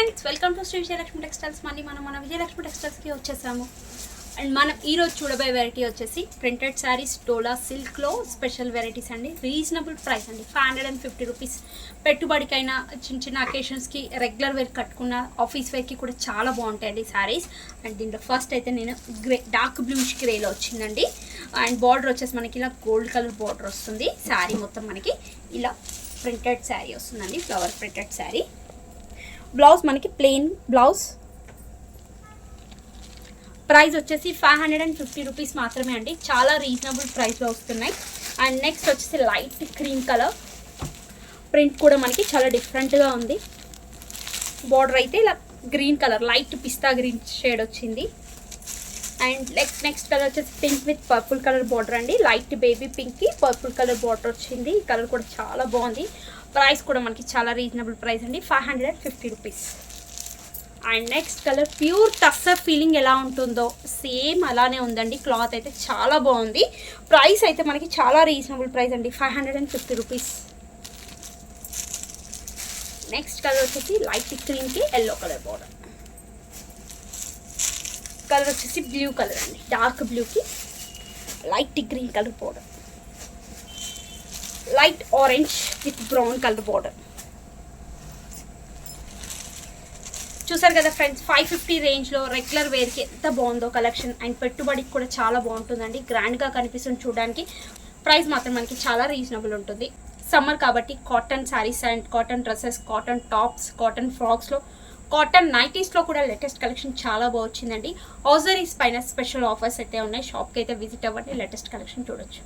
Friends, welcome to Shri Vijayalakshmi textiles. మళ్ళీ మన విజయలక్ష్మి టెక్స్టైల్స్కి వచ్చేసాము. అండ్ మనం ఈరోజు చూడబోయే వెరైటీ వచ్చేసి ప్రింటెడ్ శారీస్ డోలా సిల్క్లో స్పెషల్ వెరైటీస్ అండి. రీజనబుల్ ప్రైస్ అండి, 550 రూపీస్. పెట్టుబడికైనా చిన్న చిన్న అకేషన్స్కి రెగ్యులర్ వేర్ కట్టుకున్న ఆఫీస్ వేర్కి కూడా చాలా బాగుంటాయండి శారీస్. అండ్ దీంట్లో ఫస్ట్ అయితే నేను డార్క్ బ్లూష్ గ్రేలో వచ్చిందండి. అండ్ బార్డర్ వచ్చేసి మనకి ఇలా గోల్డ్ కలర్ బార్డర్ వస్తుంది. శారీ మొత్తం మనకి ఇలా ప్రింటెడ్ శారీ వస్తుందండి, ఫ్లవర్ ప్రింటెడ్ శారీ. బ్లౌజ్ మనకి ప్లెయిన్ బ్లౌజ్. ప్రైస్ వచ్చేసి 550 రూపీస్ మాత్రమే అండి, చాలా రీజనబుల్ ప్రైస్లో వస్తున్నాయి. అండ్ నెక్స్ట్ వచ్చేసి లైట్ క్రీమ్ కలర్ ప్రింట్ కూడా మనకి చాలా డిఫరెంట్గా ఉంది. బార్డర్ అయితే ఇలా green colour, light pista green shade వచ్చింది. అండ్ నెక్స్ట్ కలర్ వచ్చేసి pink with purple colour border అండి. లైట్ బేబీ పింక్కి పర్పుల్ కలర్ బార్డర్ వచ్చింది. ఈ కలర్ కూడా చాలా బాగుంది. ప్రైస్ కూడా మనకి చాలా రీజనబుల్ ప్రైస్ అండి, 550 rupees. And next colour pure tussar feeling ఎలా ఉంటుందో సేమ్ అలానే ఉందండి. క్లాత్ అయితే చాలా బాగుంది. ప్రైస్ అయితే మనకి చాలా రీజనబుల్ ప్రైస్ అండి, 550 రూపీస్. నెక్స్ట్ కలర్ వచ్చేసి లైట్ క్రీమ్కి ఎల్లో కలర్ బార్డర్. కలర్ వచ్చేసి బ్లూ కలర్ అండి, డార్క్ బ్లూకి light green colour border. Light orange with brown colour border. చూసారు కదా ఫ్రెండ్స్, 550 రేంజ్లో రెగ్యులర్ వేర్కి ఎంత బాగుందో కలెక్షన్. అండ్ పెట్టుబడికి కూడా చాలా బాగుంటుందండి, గ్రాండ్గా కనిపిస్తుంది చూడడానికి. ప్రైస్ మాత్రం మనకి చాలా రీజనబుల్ ఉంటుంది. సమ్మర్ కాబట్టి cotton saris and cotton dresses, cotton tops, cotton ఫ్రాక్స్లో, కాటన్ నైటీస్లో కూడా లేటెస్ట్ కలెక్షన్ చాలా బాగా వచ్చిందండి. ఆజరీస్ పైన స్పెషల్ ఆఫర్స్ అయితే ఉన్నాయి. షాప్కి అయితే విజిట్ అవ్వండి, లేటెస్ట్ కలెక్షన్ చూడొచ్చు.